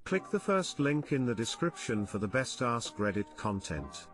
Click the first link in the description for the best Askreddit content.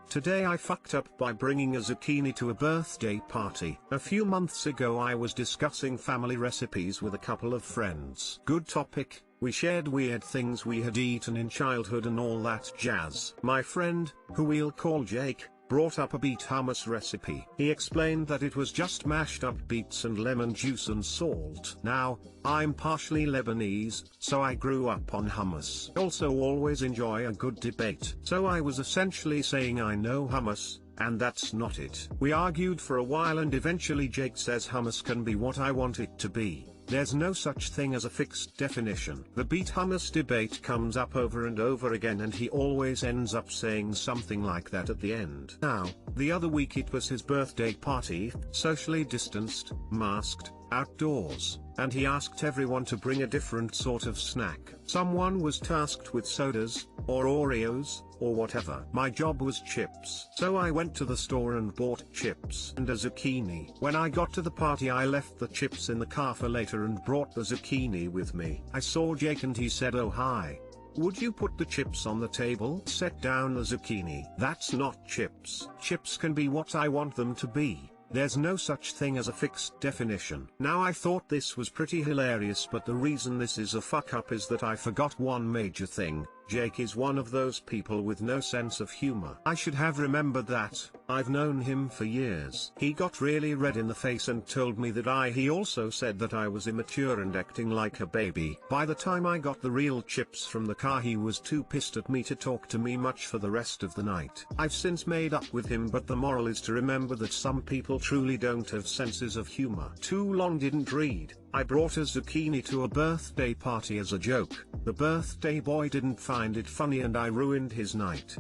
Today I fucked up by bringing a zucchini to a birthday party. A few months ago I was discussing family recipes with a couple of friends. Good topic, we shared weird things we had eaten in childhood and all that jazz. My friend, who we'll call Jake, brought up a beet hummus recipe. He explained that it was just mashed up beets and lemon juice and salt. Now, I'm partially Lebanese, so I grew up on hummus. Also always enjoy a good debate. So I was essentially saying I know hummus, and that's not it. We argued for a while and eventually Jake says hummus can be what I want it to be. There's no such thing as a fixed definition. The beet hummus debate comes up over and over again and he always ends up saying something like that at the end. Now, the other week it was his birthday party, socially distanced, masked, outdoors, and he asked everyone to bring a different sort of snack. Someone was tasked with sodas, or Oreos, or whatever. My job was chips. So I went to the store and bought chips and a zucchini. When I got to the party I left the chips in the car for later and brought the zucchini with me. I saw Jake and he said, "Oh hi. Would you put the chips on the table?" Set down the zucchini. That's not chips. Chips can be what I want them to be. There's no such thing as a fixed definition. Now I thought this was pretty hilarious, but the reason this is a fuck up is that I forgot one major thing. Jake is one of those people with no sense of humor. I should have remembered that. I've known him for years. He got really red in the face and told me that he also said that I was immature and acting like a baby. By the time I got the real chips from the car he was too pissed at me to talk to me much for the rest of the night. I've since made up with him, but the moral is to remember that some people truly don't have senses of humor. Too long didn't read. I brought a zucchini to a birthday party as a joke. The birthday boy didn't find it funny and I ruined his night.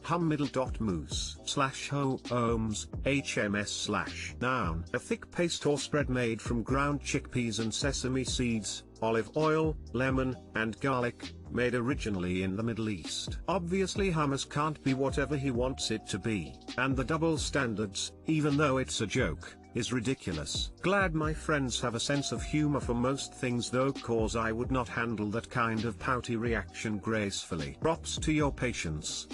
hum/mousse/ho-ohms, HMS/noun. A thick paste or spread made from ground chickpeas and sesame seeds, olive oil, lemon, and garlic, made originally in the Middle East. Obviously hummus can't be whatever he wants it to be, and the double standards, even though it's a joke, is ridiculous. Glad my friends have a sense of humor for most things though, cause I would not handle that kind of pouty reaction gracefully. Props to your patience.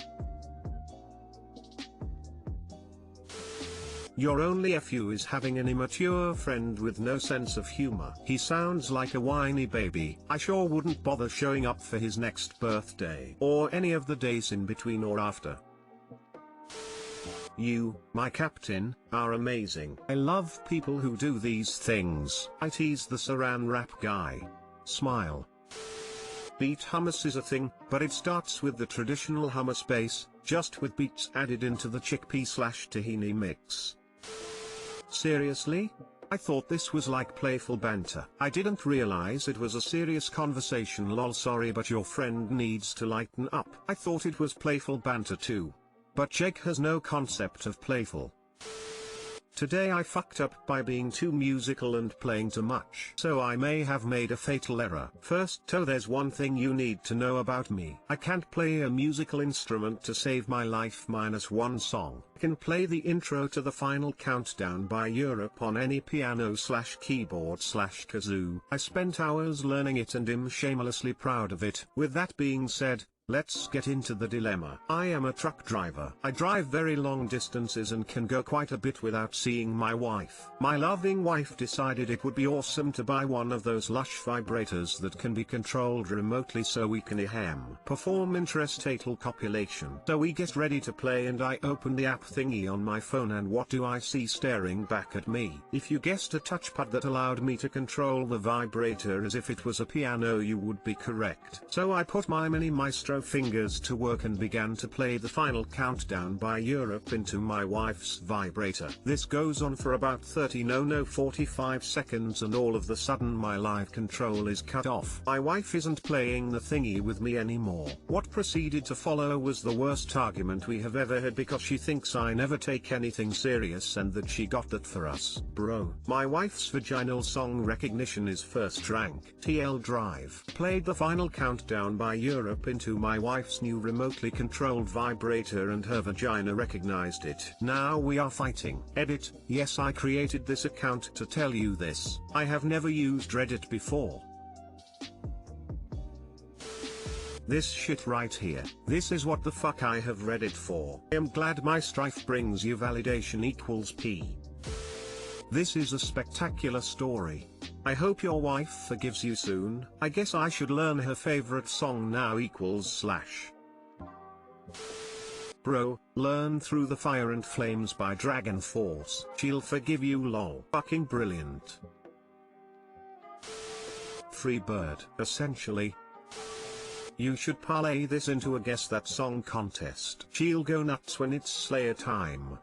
Your only FU is having an immature friend with no sense of humor. He sounds like a whiny baby. I sure wouldn't bother showing up for his next birthday, or any of the days in between or after. You, my captain, are amazing. I love people who do these things. I tease the saran wrap guy. Smile. Beet hummus is a thing, but it starts with the traditional hummus base, just with beets added into the chickpea/tahini mix. Seriously? I thought this was like playful banter. I didn't realize it was a serious conversation. Lol, sorry, but your friend needs to lighten up. I thought it was playful banter too. But Jake has no concept of playful. Today I fucked up by being too musical and playing too much. So I may have made a fatal error. First, there's one thing you need to know about me. I can't play a musical instrument to save my life minus one song. I can play the intro to the Final Countdown by Europe on any piano/keyboard/kazoo. I spent hours learning it and am shamelessly proud of it. With that being said, let's get into the dilemma. I am a truck driver. I drive very long distances and can go quite a bit without seeing my wife. My loving wife decided it would be awesome to buy one of those lush vibrators that can be controlled remotely so we can perform intestatal copulation. So we get ready to play and I open the app thingy on my phone and what do I see staring back at me? If you guessed a touchpad that allowed me to control the vibrator as if it was a piano, you would be correct. So I put my mini maestro fingers to work and began to play the Final Countdown by Europe into my wife's vibrator. This goes on for about 45 seconds and all of the sudden my live control is cut off. My wife isn't playing the thingy with me anymore. What proceeded to follow was the worst argument we have ever had because she thinks I never take anything serious and that she got that for us. Bro, my wife's vaginal song recognition is first rank. TL Drive played the Final Countdown by Europe into my wife's new remotely controlled vibrator and her vagina recognized it. Now we are fighting. Edit, yes, I created this account to tell you this. I have never used Reddit before. This shit right here. This is what the fuck I have read it for. I am glad my strife brings you validation equals P. This is a spectacular story. I hope your wife forgives you soon. I guess I should learn her favorite song now equals / Bro, learn Through the Fire and Flames by Dragon Force. She'll forgive you lol. Fucking brilliant. Free bird. Essentially, you should parlay this into a guess that song contest. She'll go nuts when it's Slayer time.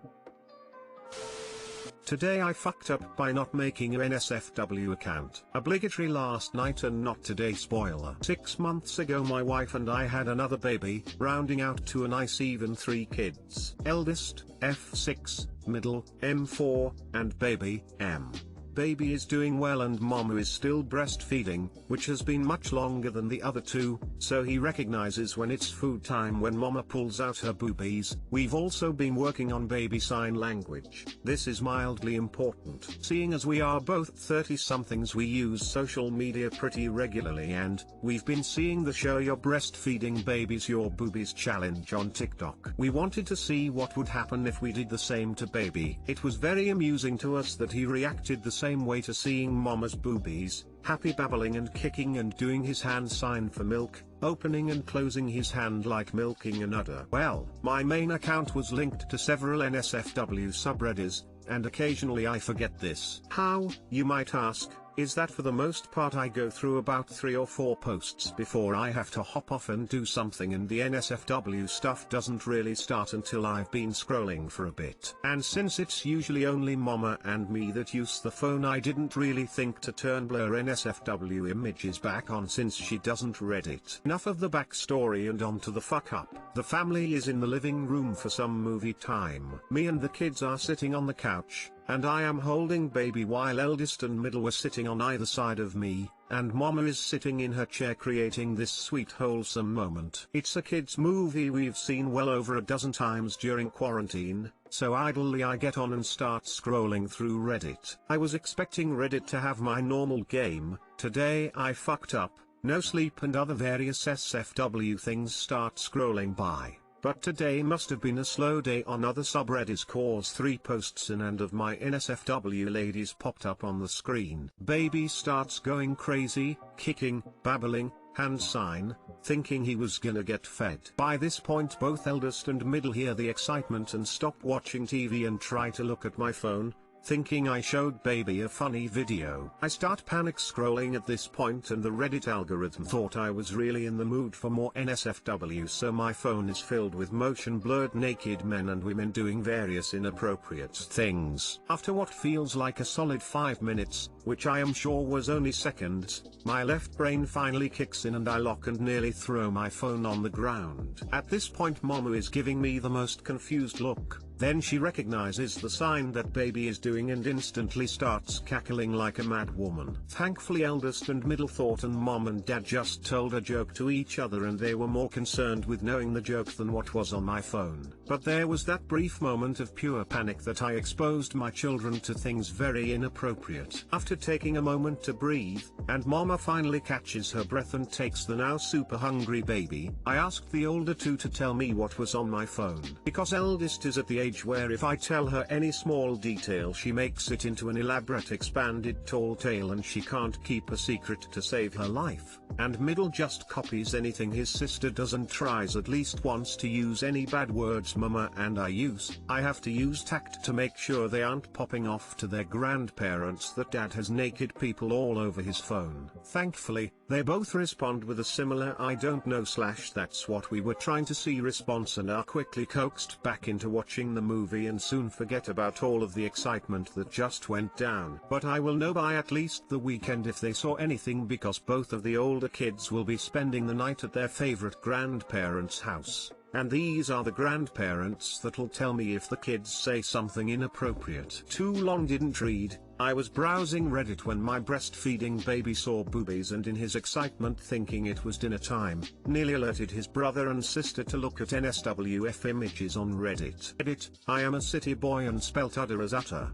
Today I fucked up by not making a NSFW account. Obligatory last night and not today spoiler. 6 months ago my wife and I had another baby, rounding out to a nice even 3 kids. Eldest, F6, middle, M4, and baby, M. Baby is doing well and mama is still breastfeeding, which has been much longer than the other 2, so he recognizes when it's food time when mama pulls out her boobies. We've also been working on baby sign language. This is mildly important. Seeing as we are both 30-somethings, we use social media pretty regularly, and we've been seeing the Show Your Breastfeeding Babies Your Boobies challenge on TikTok. We wanted to see what would happen if we did the same to baby. It was very amusing to us that he reacted the same way to seeing mama's boobies, happy babbling and kicking and doing his hand sign for milk, opening and closing his hand like milking an udder. Well, my main account was linked to several NSFW subreddits, and occasionally I forget this. How, you might ask, is that for the most part I go through about 3 or 4 posts before I have to hop off and do something, and the NSFW stuff doesn't really start until I've been scrolling for a bit. And since it's usually only mama and me that use the phone, I didn't really think to turn blur NSFW images back on since she doesn't read it. Enough of the backstory and on to the fuck up. The family is in the living room for some movie time. Me and the kids are sitting on the couch, and I am holding baby while eldest and middle were sitting on either side of me, and mama is sitting in her chair creating this sweet wholesome moment. It's a kids movie we've seen well over a dozen times during quarantine, so idly I get on and start scrolling through Reddit. I was expecting Reddit to have my normal game. Today I fucked up, no sleep and other various SFW things start scrolling by. But today must have been a slow day on other subreddits cause 3 posts in and of my NSFW ladies popped up on the screen. Baby starts going crazy, kicking, babbling, hand sign, thinking he was gonna get fed. By this point both eldest and middle hear the excitement and stop watching TV and try to look at my phone, thinking I showed baby a funny video. I start panic scrolling at this point and the Reddit algorithm thought I was really in the mood for more NSFW, so my phone is filled with motion blurred naked men and women doing various inappropriate things. After what feels like a solid 5 minutes, which I am sure was only seconds, my left brain finally kicks in and I lock and nearly throw my phone on the ground. At this point mama is giving me the most confused look. Then she recognizes the sign that baby is doing and instantly starts cackling like a mad woman. Thankfully eldest and middle thought and mom and dad just told a joke to each other and they were more concerned with knowing the joke than what was on my phone. But there was that brief moment of pure panic that I exposed my children to things very inappropriate. After taking a moment to breathe, and mama finally catches her breath and takes the now super hungry baby, I asked the older 2 to tell me what was on my phone. Because eldest is at the age where if I tell her any small detail she makes it into an elaborate expanded tall tale and she can't keep a secret to save her life, and middle just copies anything his sister does and tries at least once to use any bad words mama and I use. I have to use tact to make sure they aren't popping off to their grandparents that dad has naked people all over his phone. Thankfully, they both respond with a similar I don't know / that's what we were trying to see response and are quickly coaxed back into watching the movie and soon forget about all of the excitement that just went down. But I will know by at least the weekend if they saw anything because both of the older kids will be spending the night at their favorite grandparents' house. And these are the grandparents that'll tell me if the kids say something inappropriate. Too long didn't read, I was browsing Reddit when my breastfeeding baby saw boobies and in his excitement thinking it was dinner time, nearly alerted his brother and sister to look at NSWF images on Reddit. Edit, I am a city boy and spelt udder as utter.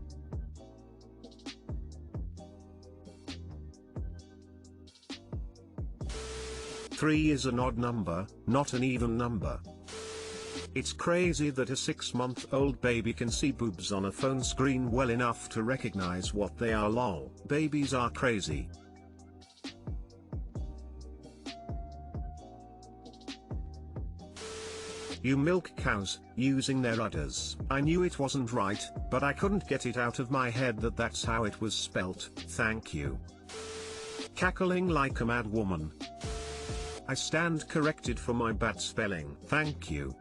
Three is an odd number, not an even number. It's crazy that a 6-month-old baby can see boobs on a phone screen well enough to recognize what they are. Lol. Babies are crazy. You milk cows, using their udders. I knew it wasn't right, but I couldn't get it out of my head that that's how it was spelt. Thank you. Cackling like a mad woman. I stand corrected for my bad spelling. Thank you.